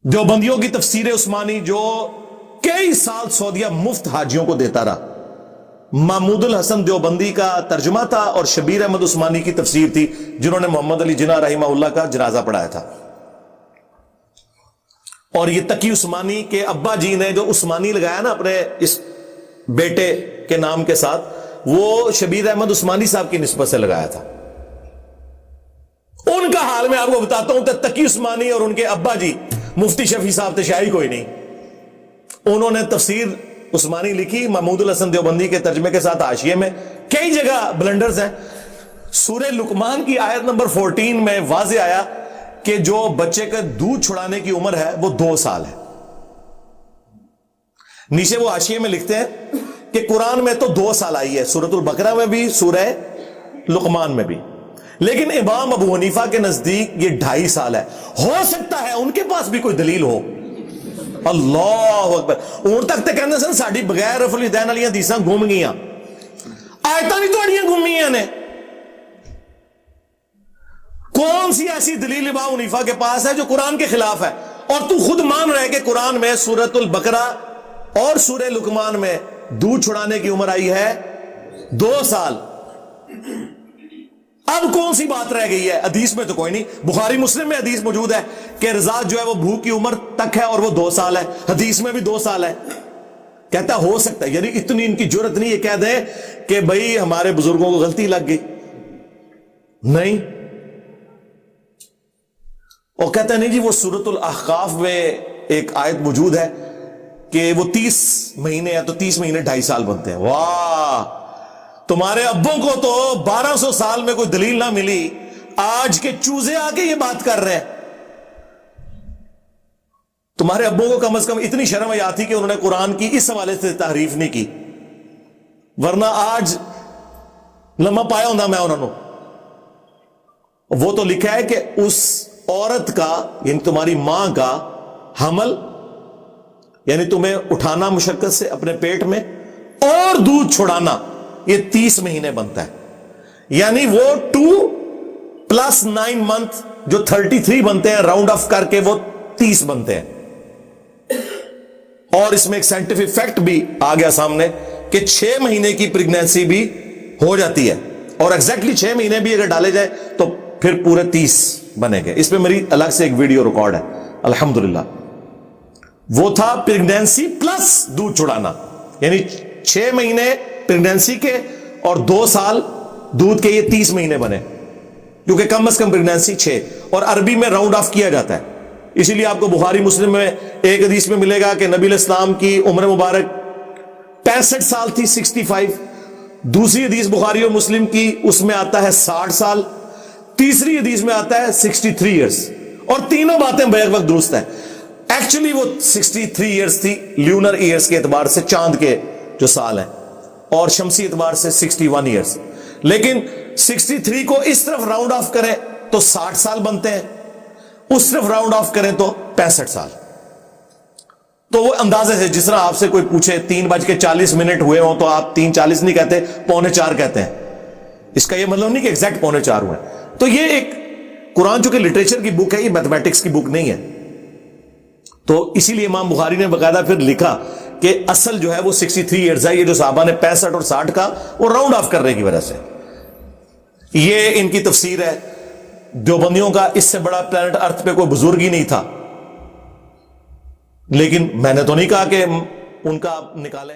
دیوبندیوں کی تفسیر عثمانی جو کئی سال سعودیہ مفت حاجیوں کو دیتا رہا، محمود الحسن دیوبندی کا ترجمہ تھا اور شبیر احمد عثمانی کی تفسیر تھی، جنہوں نے محمد علی جناح رحمہ اللہ کا جنازہ پڑھایا تھا۔ اور یہ تقی عثمانی کے ابا جی نے جو عثمانی لگایا نا اپنے اس بیٹے کے نام کے ساتھ، وہ شبیر احمد عثمانی صاحب کی نسبت سے لگایا تھا۔ ان کا حال میں آپ کو بتاتا ہوں کہ تقی عثمانی اور ان کے ابا جی مفتی شفیع صاحب تھے، شاعری کوئی نہیں۔ انہوں نے تفسیر عثمانی لکھی محمود الحسن دیوبندی کے ترجمے کے ساتھ حاشیے میں، کئی جگہ بلنڈرز ہیں۔ سورہ لقمان کی آیت نمبر 14 میں واضح آیا کہ جو بچے کا دودھ چھڑانے کی عمر ہے وہ 2 سال ہے۔ نیچے وہ حاشیے میں لکھتے ہیں کہ قرآن میں تو 2 سال آئی ہے، سورۃ البقرہ میں بھی، سورہ لقمان میں بھی، لیکن امام ابو حنیفہ کے نزدیک یہ 2.5 سال ہے۔ ہو سکتا ہے ان کے پاس بھی کوئی دلیل ہو۔ اللہ اکبر، ان تک تے کہنے سن ساڑی بغیر رفع الیدین والیاں حدیثاں گم گئیاں، آیتاں بھی تہاڈیاں گم گئیاں نے۔ کون سی ایسی دلیل امام حنیفہ کے پاس ہے جو قرآن کے خلاف ہے؟ اور تو خود مان رہے کہ قرآن میں سورۃ البقرہ اور سورہ لقمان میں دودھ چھڑانے کی عمر آئی ہے 2 سال۔ اب کون سی بات رہ گئی ہے؟ حدیث میں تو کوئی نہیں، بخاری مسلم میں حدیث موجود ہے کہ رضاعت جو ہے وہ بھوک کی عمر تک ہے اور وہ 2 سال ہے، حدیث میں بھی 2 سال ہے۔ کہتا ہو سکتا ہے، یعنی اتنی ان کی جرت نہیں یہ کہہ دیں کہ بھئی ہمارے بزرگوں کو غلطی لگ گئی، نہیں۔ اور کہتا ہے نہیں جی وہ سورۃ الاحقاف میں ایک آیت موجود ہے کہ وہ 30 مہینے ہے تو 30 مہینے 2.5 سال بنتے ہیں۔ واہ، تمہارے ابوں کو تو 1200 سال میں کوئی دلیل نہ ملی، آج کے چوزے آ کے یہ بات کر رہے ہیں۔ تمہارے ابوں کو کم از کم اتنی شرم حیا تھی کہ انہوں نے قرآن کی اس حوالے سے تحریف نہیں کی، ورنہ آج لمحہ پایا ہونا میں انہوں نے۔ وہ تو لکھا ہے کہ اس عورت کا، یعنی تمہاری ماں کا حمل، یعنی تمہیں اٹھانا مشقت سے اپنے پیٹ میں اور دودھ چھڑانا، یہ 30 مہینے بنتا ہے۔ یعنی وہ 2 + 9 منتھ جو 33 بنتے ہیں، راؤنڈ آف کر کے وہ 30 بنتے ہیں۔ اور اس میں ایک سائنٹیفک فیکٹ بھی آ گیا سامنے کہ 6 مہینے کی پریگنینسی بھی ہو جاتی ہے، اور ایگزیکٹلی 6 مہینے بھی اگر ڈالے جائے تو پھر پورے 30 بنے گے۔ اس پہ میری الگ سے ایک ویڈیو ریکارڈ ہے الحمدللہ۔ وہ تھا پریگنینسی پلس دودھ چھڑانا، یعنی 6 مہینے پریگنینسی کے اور 2 سال دودھ کے، یہ 30 مہینے بنے، کیونکہ کم از کم پریگنینسی 6، اور عربی میں راؤنڈ آف کیا جاتا ہے۔ اسی لیے آپ کو بخاری مسلم میں ایک حدیث میں ملے گا کہ نبی علیہ السلام کی عمر مبارک 65 سال تھی، 65۔ دوسری حدیث بخاری اور مسلم کی اس میں آتا ہے 60 سال، تیسری حدیث میں آتا ہے 63 ایئرز، اور تینوں باتیں بیک وقت درست ہیں۔ ایکچولی وہ 63 ایئرز تھی لیونر ایئرز کے اعتبار سے، چاند کے جو سال ہیں، اور شمسی اعتبار سے 61 ایئرز، لیکن 63 کو اس طرف راؤنڈ آف کریں تو 60 سال بنتے ہیں، اس طرف راؤنڈ آف کریں تو 65 سال۔ تو وہ اندازے سے، جس طرح آپ سے کوئی پوچھے 3:40 ہوئے ہوں تو آپ 3:40 نہیں کہتے، 3:45 کہتے ہیں۔ اس کا یہ مطلب نہیں کہ ایگزیکٹ 3:45 ہوئے۔ تو یہ ایک قرآن چونکہ لٹریچر کی بک ہے، یہ میتھمیٹکس کی بک نہیں ہے، تو اسی لیے امام بخاری نے باقاعدہ پھر لکھا کہ اصل جو ہے وہ 63 ایئرز ہے، یہ جو صحابہ نے 65 اور 60 کا وہ راؤنڈ آف کرنے کی وجہ سے۔ یہ ان کی تفسیر ہے۔ دیوبندیوں کا اس سے بڑا پلانٹ ارتھ پہ کوئی بزرگ ہی نہیں تھا، لیکن میں نے تو نہیں کہا کہ ان کا آپ نکالیں۔